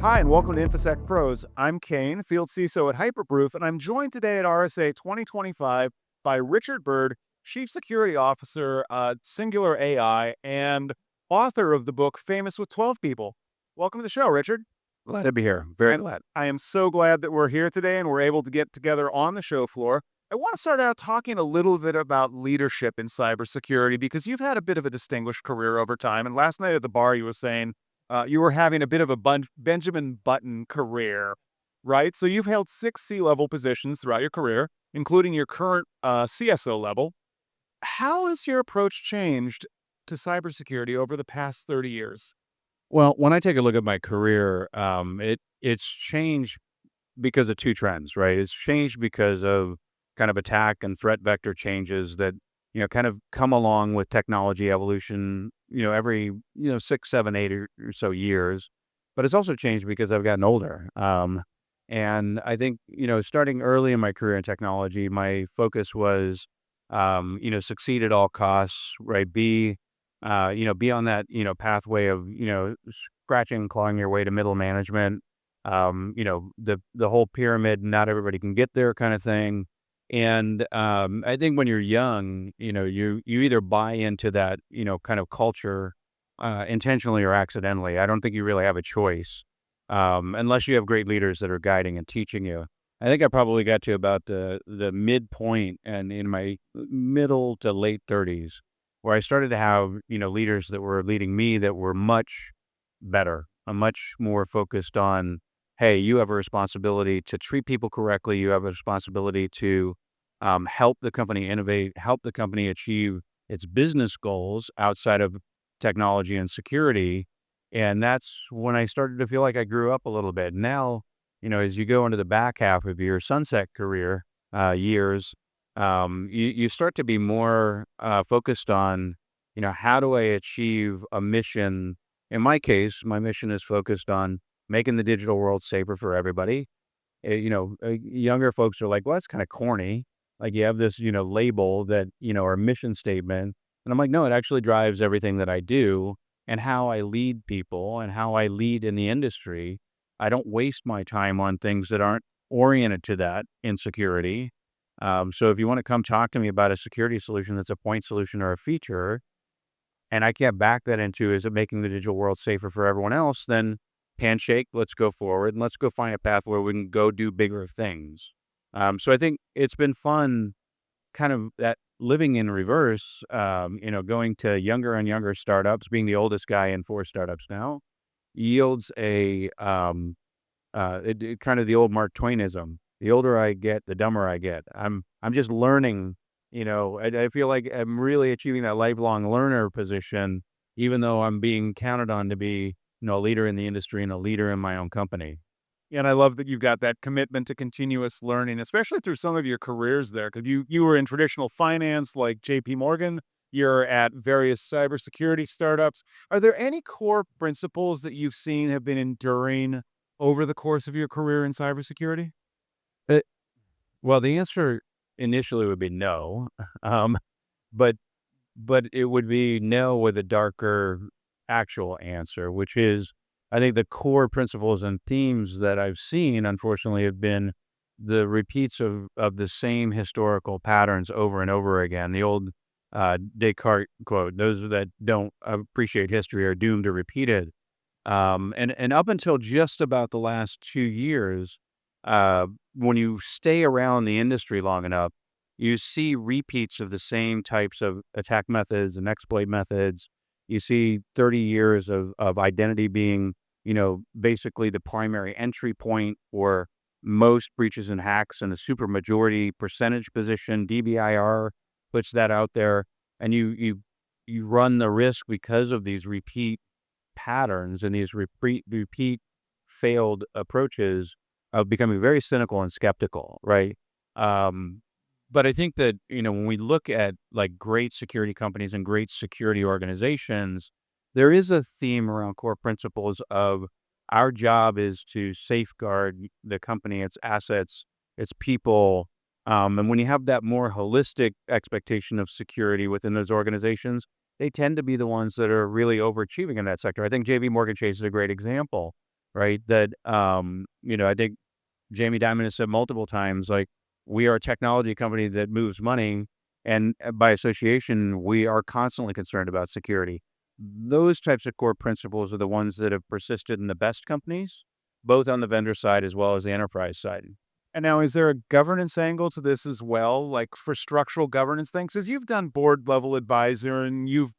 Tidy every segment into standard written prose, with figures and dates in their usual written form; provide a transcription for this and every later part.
Hi, and welcome to InfoSec Pros. I'm Kane, Field CISO at Hyperproof, and I'm joined today at RSA 2025 by Richard Bird, Chief Security Officer at Singulr AI and author of the book Famous with 12 People. Welcome to the show, Richard. Glad to be here. Very And glad. I am so glad that we're here today and we're able to get together on the show floor. I want to start out talking a little bit about leadership in cybersecurity because you've had a bit of a distinguished career over time. And last night at the bar, you were saying you were having a bit of a Benjamin Button career, right? So you've held 6 C-level positions throughout your career, including your current CSO level. How has your approach changed to cybersecurity over the past 30 years? Well, when I take a look at my career, it's changed because of two trends, right? It's changed because of kind of attack and threat vector changes that kind of come along with technology evolution. Every 6, 7, 8 or so years. But it's also changed because I've gotten older. And I think starting early in my career in technology, my focus was succeed at all costs, right? Be on that, pathway of, scratching and clawing your way to middle management. The whole pyramid, not everybody can get there kind of thing. And I think when you're young, you either buy into that, kind of culture intentionally or accidentally. I don't think you really have a choice unless you have great leaders that are guiding and teaching you. I think I probably got to about the midpoint and in my middle to late 30s where I started to have, leaders that were leading me that were much better, much more focused on, hey, you have a responsibility to treat people correctly. You have a responsibility to help the company innovate, help the company achieve its business goals outside of technology and security. And that's when I started to feel like I grew up a little bit. Now, as you go into the back half of your sunset career years, you start to be more focused on, how do I achieve a mission? In my case, my mission is focused on making the digital world safer for everybody. Younger folks are like, well, that's kind of corny. Like you have this, label that, or mission statement. And I'm like, no, it actually drives everything that I do and how I lead people and how I lead in the industry. I don't waste my time on things that aren't oriented to that in security. So if you want to come talk to me about a security solution that's a point solution or a feature, and I can't back that into is it making the digital world safer for everyone else, then handshake, let's go forward and let's go find a path where we can go do bigger things. So I think it's been fun kind of that living in reverse, going to younger and younger startups, being the oldest guy in 4 startups now, yields kind of the old Mark Twainism. The older I get, the dumber I get. I'm just learning. I feel like I'm really achieving that lifelong learner position, even though I'm being counted on to be, a leader in the industry and a leader in my own company. And I love that you've got that commitment to continuous learning, especially through some of your careers there. Because you were in traditional finance like JP Morgan, you're at various cybersecurity startups. Are there any core principles that you've seen have been enduring over the course of your career in cybersecurity? Uh, well, the answer initially would be no, um, but it would be no with a darker actual answer, which is I think the core principles and themes that I've seen, unfortunately, have been the repeats of the same historical patterns over and over again. The old Descartes quote: "Those that don't appreciate history are doomed to repeat it." And up until just about the last 2 years, uh, when you stay around the industry long enough, you see repeats of the same types of attack methods and exploit methods. You see 30 years of identity being, basically the primary entry point for most breaches and hacks in a super majority percentage position. DBIR puts that out there, and you run the risk because of these repeat patterns and these repeat failed approaches of becoming very cynical and skeptical, right? Um, but I think that, when we look at like great security companies and great security organizations, there is a theme around core principles of our job is to safeguard the company, its assets, its people. And when you have that more holistic expectation of security within those organizations, they tend to be the ones that are really overachieving in that sector. I think JP Morgan Chase is a great example. right? That, I think Jamie Dimon has said multiple times, like, we are a technology company that moves money, and by association, we are constantly concerned about security. Those types of core principles are the ones that have persisted in the best companies, both on the vendor side as well as the enterprise side. And now, is there a governance angle to this as well, like for structural governance things? Because you've done board level advisor and you've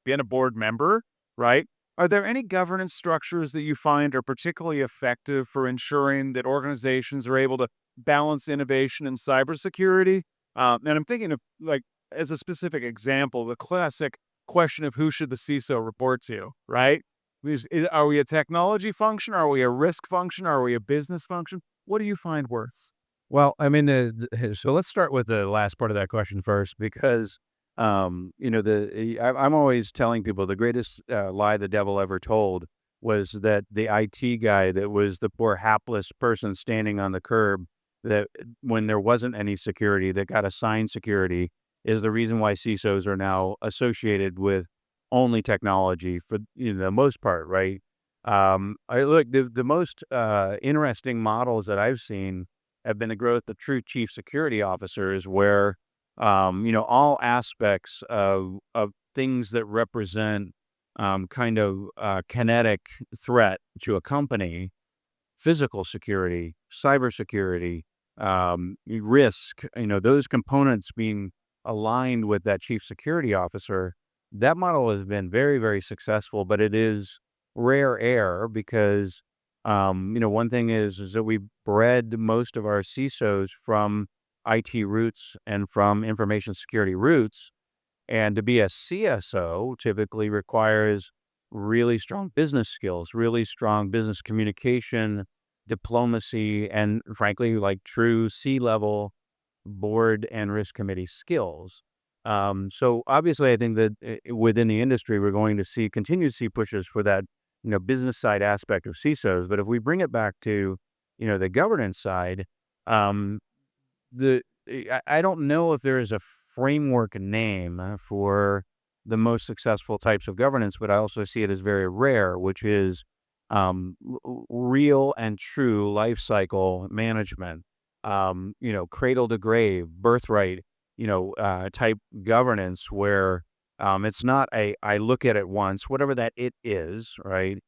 been a board member, right? Are there any governance structures that you find are particularly effective for ensuring that organizations are able to balance innovation and cybersecurity? And I'm thinking of like as a specific example, the classic question of who should the CISO report to, right? Are we a technology function? Are we a risk function? Are we a business function? What do you find worse? Well, I mean, so let's start with the last part of that question first, because, I'm always telling people the greatest lie the devil ever told was that the IT guy that was the poor hapless person standing on the curb, that when there wasn't any security, that got assigned security, is the reason why CISOs are now associated with only technology for, the most part, right? I look the most interesting models that I've seen have been the growth of true chief security officers, where all aspects of things that represent kind of kinetic threat to a company, physical security, cybersecurity, risk, those components being aligned with that chief security officer. That model has been very, very successful, but it is rare air because, one thing is that we bred most of our CISOs from IT roots and from information security roots. And to be a CSO typically requires really strong business skills, really strong business communication, diplomacy, and frankly, like true C-level board and risk committee skills. So obviously, I think that within the industry, we're going to continue to see pushes for that, business side aspect of CISOs. But if we bring it back to, the governance side, um, I don't know if there is a framework name for the most successful types of governance, but I also see it as very rare, which is real and true life cycle management, cradle to grave, birthright, type governance where it's not I look at it once, whatever that it is, right?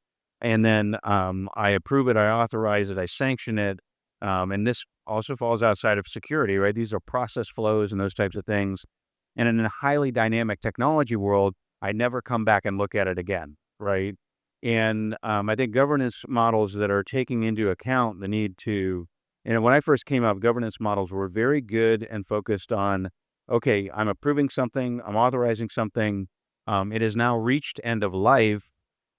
And then I approve it, I authorize it, I sanction it. And this also falls outside of security, right? These are process flows and those types of things. And in a highly dynamic technology world, I never come back and look at it again, right? And I think governance models that are taking into account the need to, when I first came up, governance models were very good and focused on, okay, I'm approving something, I'm authorizing something, it has now reached end of life,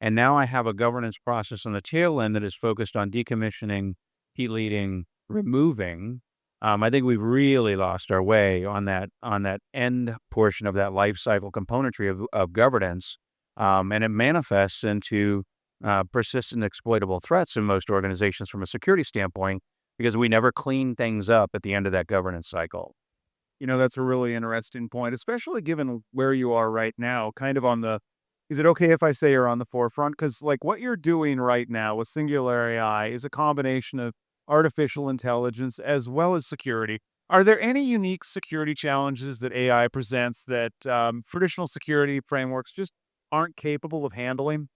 and now I have a governance process on the tail end that is focused on decommissioning, deleting, removing. I think we've really lost our way on that end portion of that life cycle componentry of governance, and it manifests into persistent exploitable threats in most organizations from a security standpoint because we never clean things up at the end of that governance cycle. That's a really interesting point, especially given where you are right now, kind of on the is it okay if I say you're on the forefront? Because like what you're doing right now with Singular AI is a combination of artificial intelligence as well as security. Are there any unique security challenges that AI presents that traditional security frameworks just aren't capable of handling?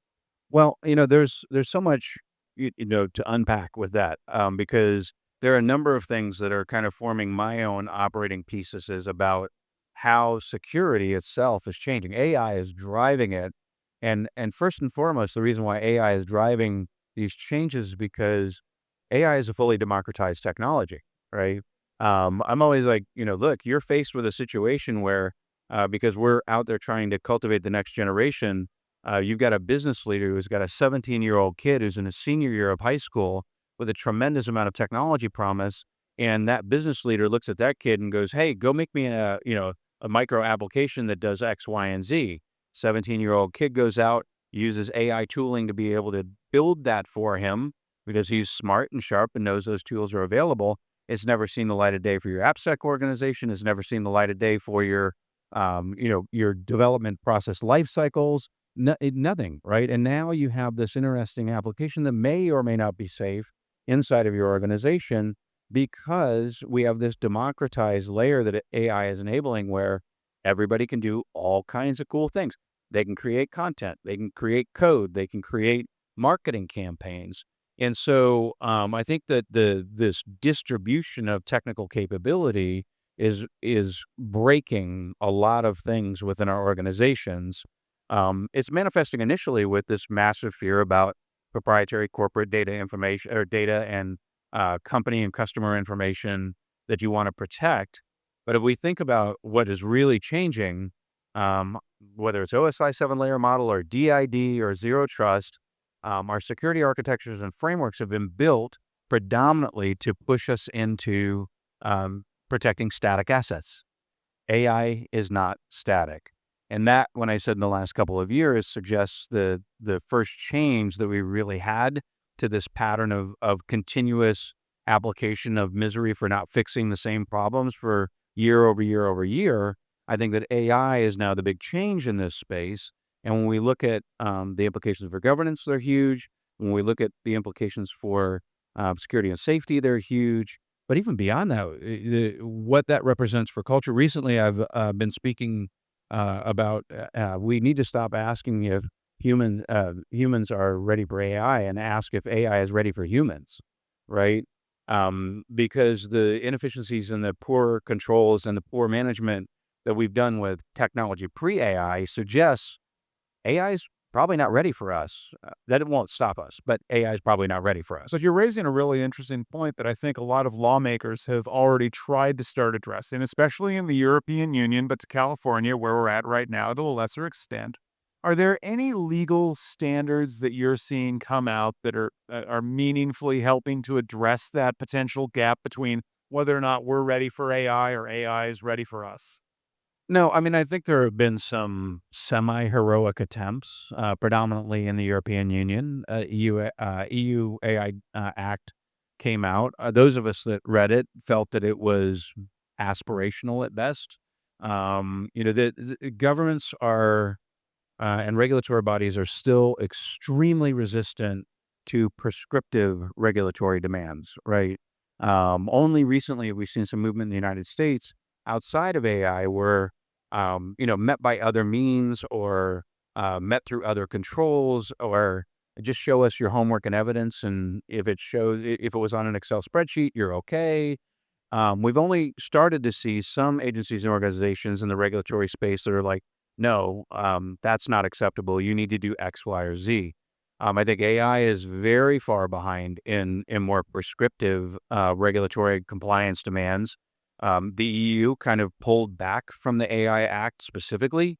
Well, there's so much to unpack with that, because there are a number of things that are kind of forming my own operating theses about how security itself is changing. AI is driving it, and first and foremost, the reason why AI is driving these changes is because AI is a fully democratized technology, right? I'm always like, look, you're faced with a situation where because we're out there trying to cultivate the next generation, you've got a business leader who's got a 17-year-old kid who's in a senior year of high school with a tremendous amount of technology promise. And that business leader looks at that kid and goes, "Hey, go make me a micro application that does X, Y, and Z." 17-year-old kid goes out, uses AI tooling to be able to build that for him because he's smart and sharp and knows those tools are available. It's never seen the light of day for your AppSec organization. It's never seen the light of day for your development process life cycles. Nothing, right? And now you have this interesting application that may or may not be safe inside of your organization because we have this democratized layer that AI is enabling where everybody can do all kinds of cool things. They can create content, they can create code, they can create marketing campaigns. And so I think that this distribution of technical capability is breaking a lot of things within our organizations. It's manifesting initially with this massive fear about proprietary corporate data information or data and company and customer information that you want to protect. But if we think about what is really changing, um, whether it's OSI 7 layer model or DID or zero trust, our security architectures and frameworks have been built predominantly to push us into protecting static assets. AI is not static. And that, when I said in the last couple of years, suggests the first change that we really had to this pattern of continuous application of misery for not fixing the same problems for year over year over year. I think that AI is now the big change in this space. And when we look at the implications for governance, they're huge. When we look at the implications for security and safety, they're huge. But even beyond that, what that represents for culture. Recently, I've been speaking about we need to stop asking if humans are ready for AI and ask if AI is ready for humans, right? Because the inefficiencies and the poor controls and the poor management that we've done with technology pre-AI suggests AI is probably not ready for us. That it won't stop us, but AI is probably not ready for us. But you're raising a really interesting point that I think a lot of lawmakers have already tried to start addressing, especially in the European Union, but to California, where we're at right now, to a lesser extent. Are there any legal standards that you're seeing come out that are meaningfully helping to address that potential gap between whether or not we're ready for AI or AI is ready for us? No, I mean, I think there have been some semi-heroic attempts, predominantly in the European Union. EU AI Act came out. Those of us that read it felt that it was aspirational at best. The governments are and regulatory bodies are still extremely resistant to prescriptive regulatory demands, right? Only recently have we seen some movement in the United States outside of AI where, met by other means or met through other controls or just show us your homework and evidence. And if it was on an Excel spreadsheet, you're okay. We've only started to see some agencies and organizations in the regulatory space that are like, no, that's not acceptable. You need to do X, Y, or Z. I think AI is very far behind in more prescriptive regulatory compliance demands. The EU kind of pulled back from the AI Act specifically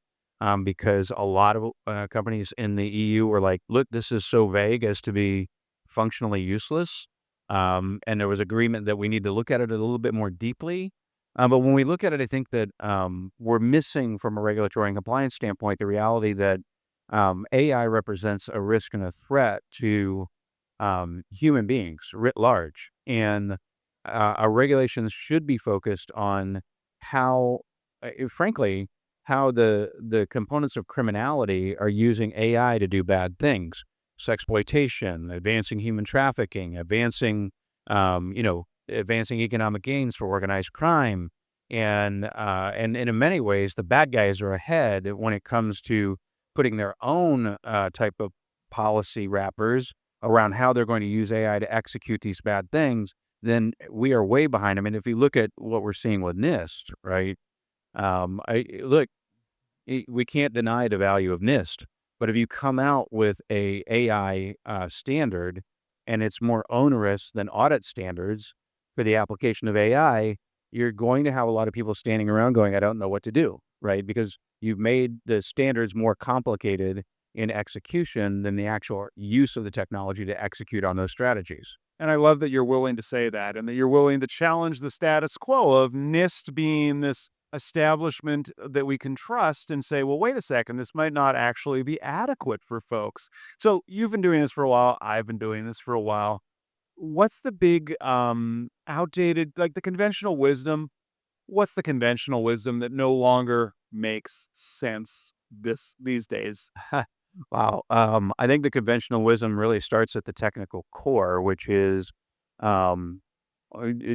because a lot of companies in the EU were like, look, this is so vague as to be functionally useless. And there was agreement that we need to look at it a little bit more deeply. But when we look at it, I think that we're missing from a regulatory and compliance standpoint the reality that AI represents a risk and a threat to human beings writ large. And our regulations should be focused on how, frankly, how the components of criminality are using AI to do bad things. Sexploitation, advancing human trafficking, advancing economic gains for organized crime. And in many ways, the bad guys are ahead when it comes to putting their own type of policy wrappers around how they're going to use AI to execute these bad things. Then we are way behind. I mean, if you look at what we're seeing with NIST, right? Look, we can't deny the value of NIST, but if you come out with a AI standard and it's more onerous than audit standards for the application of AI, you're going to have a lot of people standing around going, I don't know what to do, right? Because you've made the standards more complicated in execution than the actual use of the technology to execute on those strategies. And I love that you're willing to say that and that you're willing to challenge the status quo of NIST being this establishment that we can trust and say, well, wait a second, this might not actually be adequate for folks. So you've been doing this for a while. I've been doing this for a while. What's the big outdated, like the conventional wisdom? What's the conventional wisdom that no longer makes sense these days? Wow. I think the conventional wisdom really starts at the technical core, which is, um,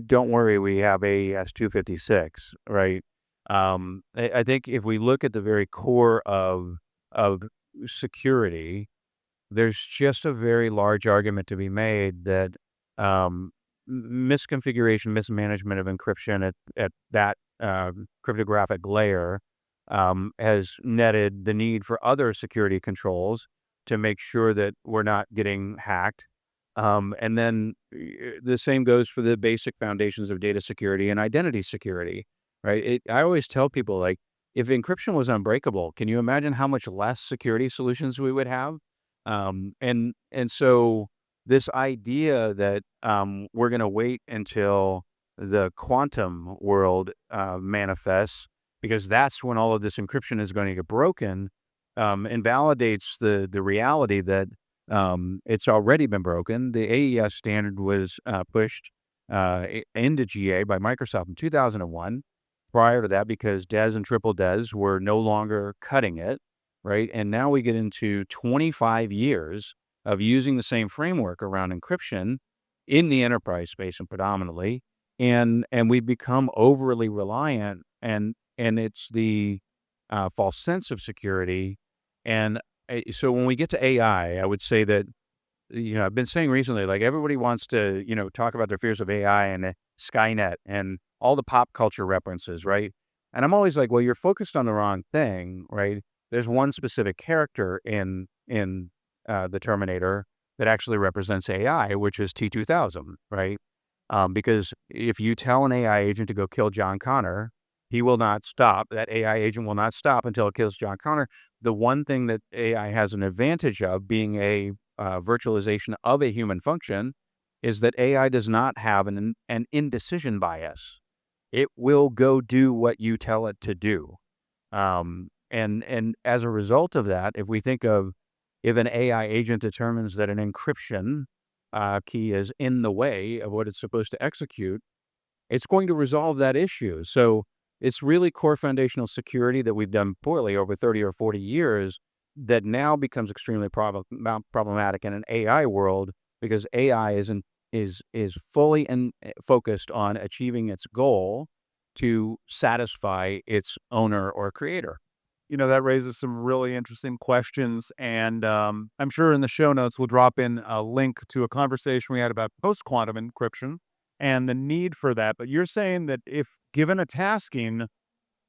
don't worry, we have AES 256, right? I think if we look at the very core of security, there's just a very large argument to be made that misconfiguration, mismanagement of encryption at that cryptographic layer has netted the need for other security controls to make sure that we're not getting hacked. And then the same goes for the basic foundations of data security and identity security, right? I always tell people, like, if encryption was unbreakable, can you imagine how much less security solutions we would have? And so this idea that we're going to wait until the quantum world manifests, because that's when all of this encryption is going to get broken, invalidates the reality that it's already been broken. The AES standard was pushed into GA by Microsoft in 2001. Prior to that, because DES and triple DES were no longer cutting it, right? And now we get into 25 years of using the same framework around encryption in the enterprise space and predominantly, and we become overly reliant, and it's the false sense of security. And so when we get to AI, I would say that, I've been saying recently, like, everybody wants to, talk about their fears of AI and Skynet and all the pop culture references, right? And I'm always like, well, you're focused on the wrong thing, right? There's one specific character in the Terminator that actually represents AI, which is T-2000, right? Because if you tell an AI agent to go kill John Connor, he will not stop. That AI agent will not stop until it kills John Connor. The one thing that AI has an advantage of, being a virtualization of a human function, is that AI does not have an indecision bias. It will go do what you tell it to do. And as a result of that, if we think of, if an AI agent determines that an encryption key is in the way of what it's supposed to execute, it's going to resolve that issue. So it's really core foundational security that we've done poorly over 30 or 40 years that now becomes extremely problematic in an AI world, because AI is fully focused on achieving its goal to satisfy its owner or creator. That raises some really interesting questions. And I'm sure in the show notes, we'll drop in a link to a conversation we had about post quantum encryption and the need for that. But you're saying that if given a tasking,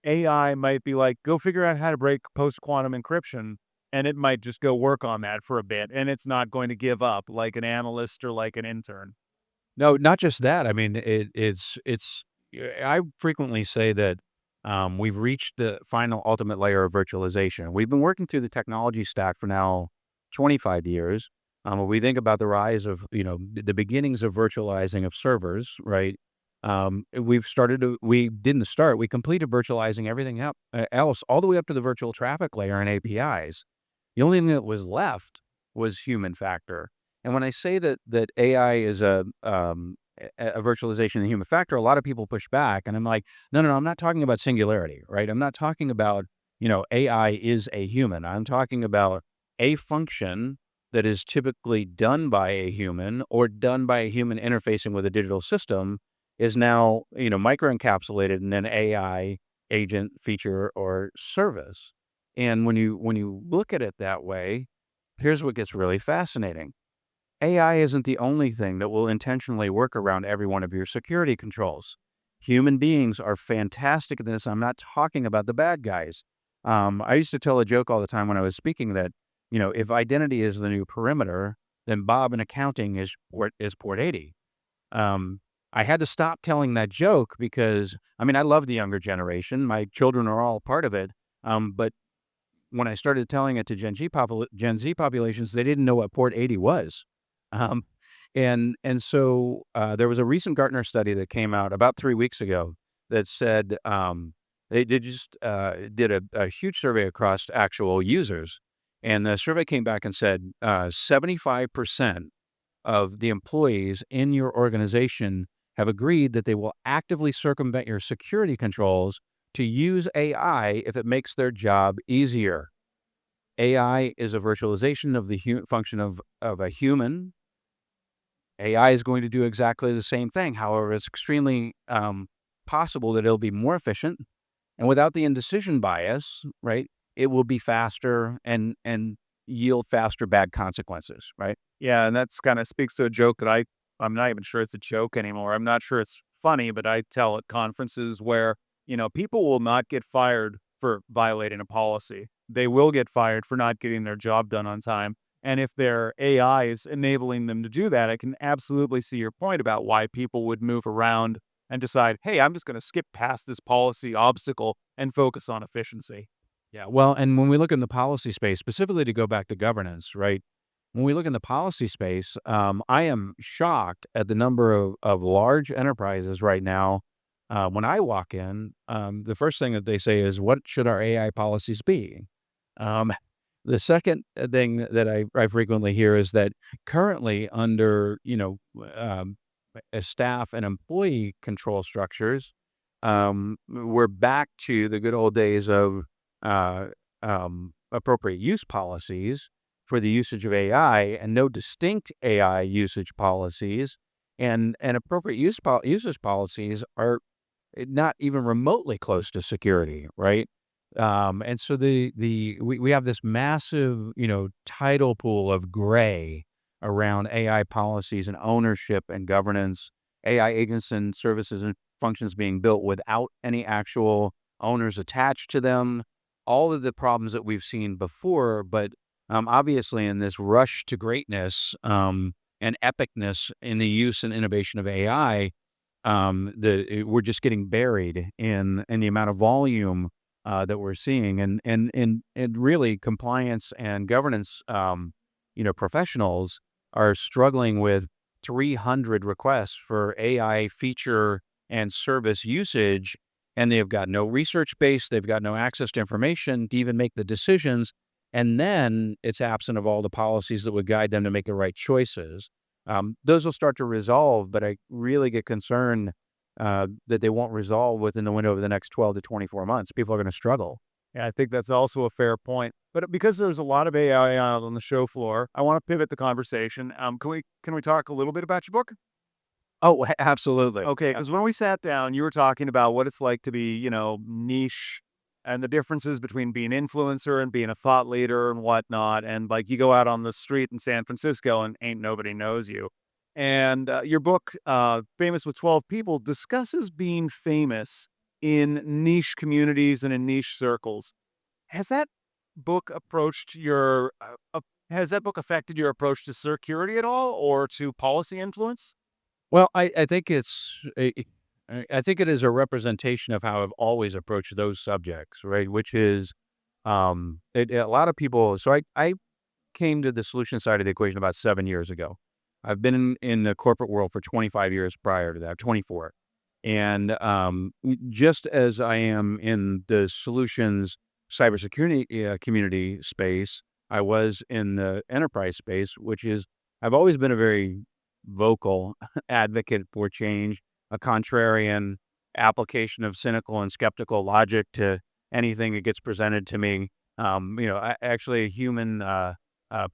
AI might be like, go figure out how to break post quantum encryption. And it might just go work on that for a bit. And it's not going to give up like an analyst or like an intern. No, not just that. I mean, it's. I frequently say that we've reached the final ultimate layer of virtualization. We've been working through the technology stack for now 25 years. When we think about the rise of, the beginnings of virtualizing of servers, right? We didn't start. We completed virtualizing everything else all the way up to the virtual traffic layer and APIs. The only thing that was left was human factor. And when I say that AI is a virtualization of the human factor, a lot of people push back, and I'm like, no, no, no, I'm not talking about singularity, right? I'm not talking about, AI is a human. I'm talking about a function that is typically done by a human or done by a human interfacing with a digital system is now, microencapsulated in an AI agent, feature, or service. And when you look at it that way, here's what gets really fascinating. AI isn't the only thing that will intentionally work around every one of your security controls. Human beings are fantastic at this. I'm not talking about the bad guys. I used to tell a joke all the time when I was speaking that, if identity is the new perimeter, then Bob in accounting is port 80. Um, I had to stop telling that joke because, I mean, I love the younger generation. My children are all part of it. But when I started telling it to Gen Z populations, they didn't know what port 80 was. Um, and so there was a recent Gartner study that came out about 3 weeks ago that said, they just did a huge survey across actual users, and the survey came back and said 75% of the employees in your organization have agreed that they will actively circumvent your security controls to use AI if it makes their job easier. AI is a virtualization of the function of a human. AI is going to do exactly the same thing. However, it's extremely possible that it'll be more efficient, and without the indecision bias, right, it will be faster and yield faster bad consequences, right? Yeah, and that's kind of speaks to a joke that I'm not even sure it's a joke anymore. I'm not sure it's funny, but I tell at conferences where, people will not get fired for violating a policy. They will get fired for not getting their job done on time. And if their AI is enabling them to do that, I can absolutely see your point about why people would move around and decide, hey, I'm just going to skip past this policy obstacle and focus on efficiency. Yeah, well, and when we look in the policy space, specifically to go back to governance, right? When we look in the policy space, I am shocked at the number of large enterprises right now. When I walk in, the first thing that they say is, "What should our AI policies be?" Um, the second thing that I frequently hear is that currently under staff and employee control structures, we're back to the good old days of uh, appropriate use policies for the usage of AI and no distinct AI usage policies. And appropriate usage policies are not even remotely close to security, right? And so we have this massive, tidal pool of gray around AI policies and ownership and governance, AI agents and services and functions being built without any actual owners attached to them. All of the problems that we've seen before, but obviously in this rush to greatness and epicness in the use and innovation of AI, we're just getting buried in the amount of volume that we're seeing, and really compliance and governance, professionals are struggling with 300 requests for AI feature and service usage, and they've got no research base, they've got no access to information to even make the decisions, and then it's absent of all the policies that would guide them to make the right choices. Those will start to resolve, but I really get concerned that they won't resolve within the window of the next 12 to 24 months. People are going to struggle. Yeah, I think that's also a fair point. But because there's a lot of AI out on the show floor, I want to pivot the conversation. Can we talk a little bit about your book? Oh, absolutely. Okay, because when we sat down, you were talking about what it's like to be, niche and the differences between being influencer and being a thought leader and whatnot. And like you go out on the street in San Francisco and ain't nobody knows you. And your book, Famous with 12 People, discusses being famous in niche communities and in niche circles. Has that book approached your, has that book affected your approach to security at all or to policy influence? Well, I think I think it is a representation of how I've always approached those subjects, right? Which is, a lot of people. So I came to the solution side of the equation about 7 years ago. I've been in the corporate world for 25 years prior to that, 24. And just as I am in the solutions cybersecurity community space, I was in the enterprise space, which is, I've always been a very vocal advocate for change, a contrarian application of cynical and skeptical logic to anything that gets presented to me. Actually a human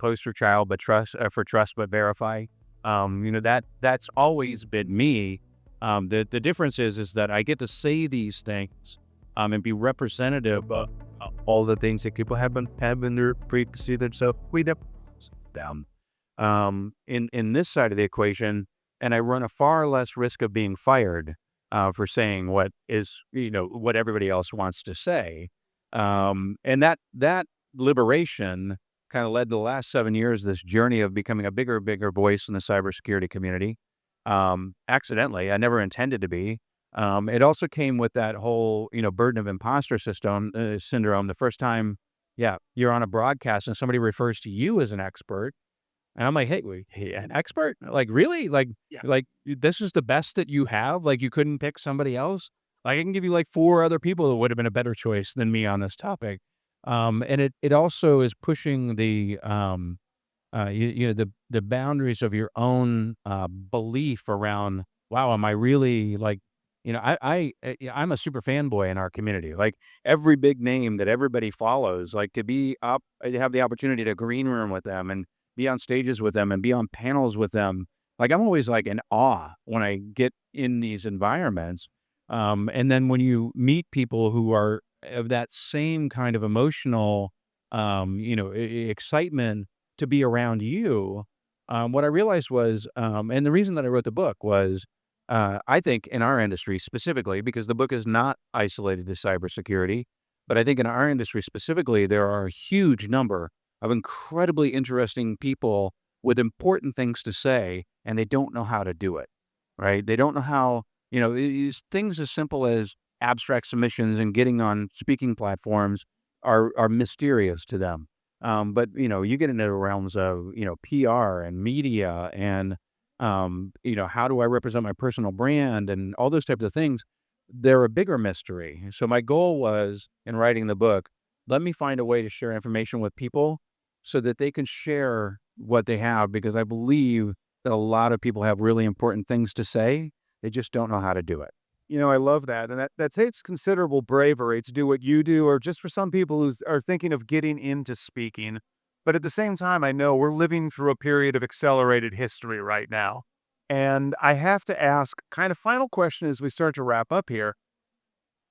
poster child, but for trust but verify. That's always been me. The difference is that I get to say these things and be representative of all the things that people have been there previously themselves. We never them in this side of the equation, and I run a far less risk of being fired for saying what is what everybody else wants to say. And that liberation kind of led the last 7 years this journey of becoming a bigger voice in the cybersecurity community. Accidentally, I never intended to be. It also came with that whole burden of imposter syndrome. The first time, yeah, you're on a broadcast and somebody refers to you as an expert, and I'm like, "Hey, wait, hey, an expert? Like, really? Like, this is the best that you have? Like, you couldn't pick somebody else? Like, I can give you, like, 4 other people that would have been a better choice than me on this topic." And it also is pushing the boundaries of your own, belief around, "Wow, am I really, like, yeah, I'm a super fanboy in our community. Like every big name that everybody follows, like to be up, to have the opportunity to green room with them and be on stages with them and be on panels with them. Like I'm always like in awe when I get in these environments. And then when you meet people who are of that same kind of emotional, excitement to be around you, what I realized was, and the reason that I wrote the book was I think in our industry specifically, because the book is not isolated to cybersecurity, but I think in our industry specifically, there are a huge number of incredibly interesting people with important things to say, and they don't know how to do it, right? They don't know how, things as simple as abstract submissions and getting on speaking platforms are mysterious to them. But you get into the realms of PR and media and how do I represent my personal brand and all those types of things, they're a bigger mystery. So my goal was in writing the book, let me find a way to share information with people so that they can share what they have because I believe that a lot of people have really important things to say. They just don't know how to do it. I love that, and that takes considerable bravery to do what you do, or just for some people who are thinking of getting into speaking. But at the same time, I know we're living through a period of accelerated history right now. And I have to ask, kind of final question as we start to wrap up here.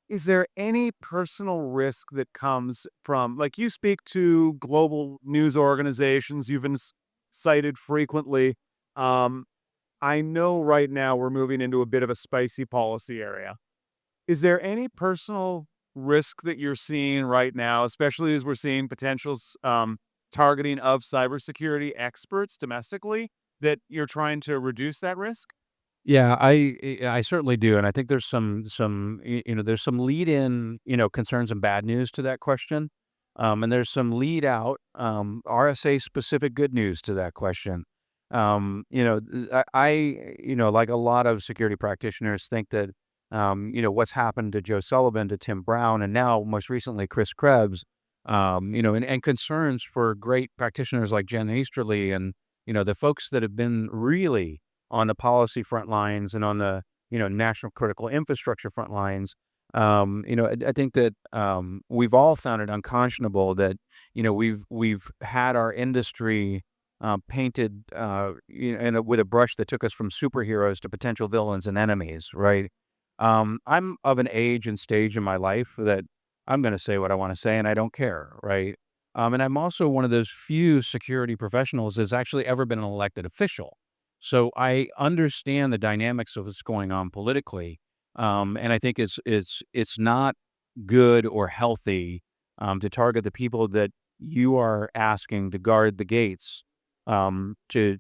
Is there any personal risk that comes from, like you speak to global news organizations, you've been cited frequently. Um, I know right now we're moving into a bit of a spicy policy area. Is there any personal risk that you're seeing right now, especially as we're seeing potential targeting of cybersecurity experts domestically, that you're trying to reduce that risk? Yeah, I certainly do, and I think there's there's some lead in concerns and bad news to that question, and there's some lead out RSA specific good news to that question. Like a lot of security practitioners think that what's happened to Joe Sullivan, to Tim Brown, and now most recently Chris Krebs, and concerns for great practitioners like Jen Easterly and the folks that have been really on the policy front lines and on the, national critical infrastructure front lines. I think that we've all found it unconscionable that, we've had our industry painted with a brush that took us from superheroes to potential villains and enemies, right? I'm of an age and stage in my life that I'm going to say what I want to say and I don't care, right? And I'm also one of those few security professionals that's actually ever been an elected official. So I understand the dynamics of what's going on politically, and I think it's not good or healthy to target the people that you are asking to guard the gates to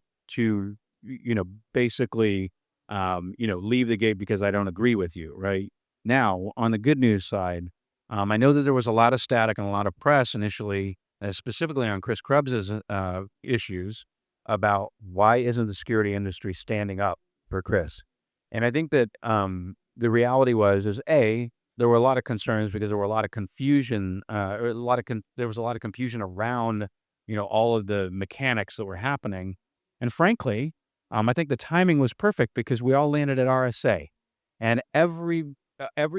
basically leave the gate because I don't agree with you. Right now, on the good news side, I know that there was a lot of static and a lot of press initially, specifically on Chris Krebs's issues about why isn't the security industry standing up for Chris? And I think that the reality is there were a lot of concerns because there were a lot of confusion, or there was a lot of confusion around all of the mechanics that were happening, and frankly, I think the timing was perfect because we all landed at RSA, and every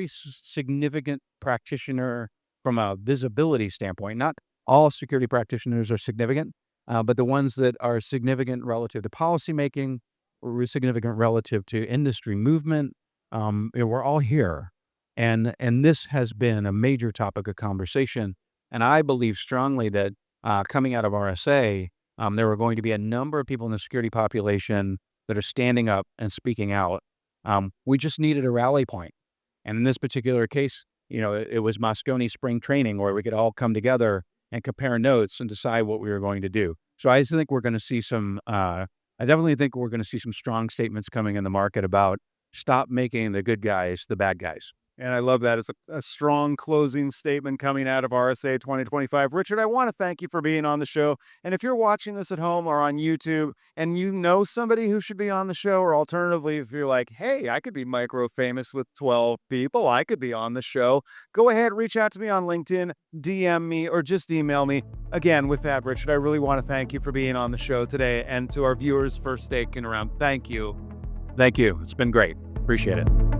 significant practitioner from a visibility standpoint, not all security practitioners are significant, but the ones that are significant relative to policymaking, or significant relative to industry movement, we're all here. And this has been a major topic of conversation. And I believe strongly that coming out of RSA, there were going to be a number of people in the security population that are standing up and speaking out. We just needed a rally point. And in this particular case, it was Moscone spring training where we could all come together and compare notes and decide what we were going to do. So I think we're going to see I definitely think we're going to see some strong statements coming in the market about stop making the good guys the bad guys. And I love that. It's a strong closing statement coming out of RSA 2025. Richard, I want to thank you for being on the show. And if you're watching this at home or on YouTube and you know somebody who should be on the show, or alternatively, if you're like, hey, I could be micro famous with 12 people, I could be on the show, go ahead, reach out to me on LinkedIn, DM me, or just email me. Again, with that, Richard, I really want to thank you for being on the show today, and to our viewers for sticking around. Thank you. Thank you. It's been great. Appreciate it.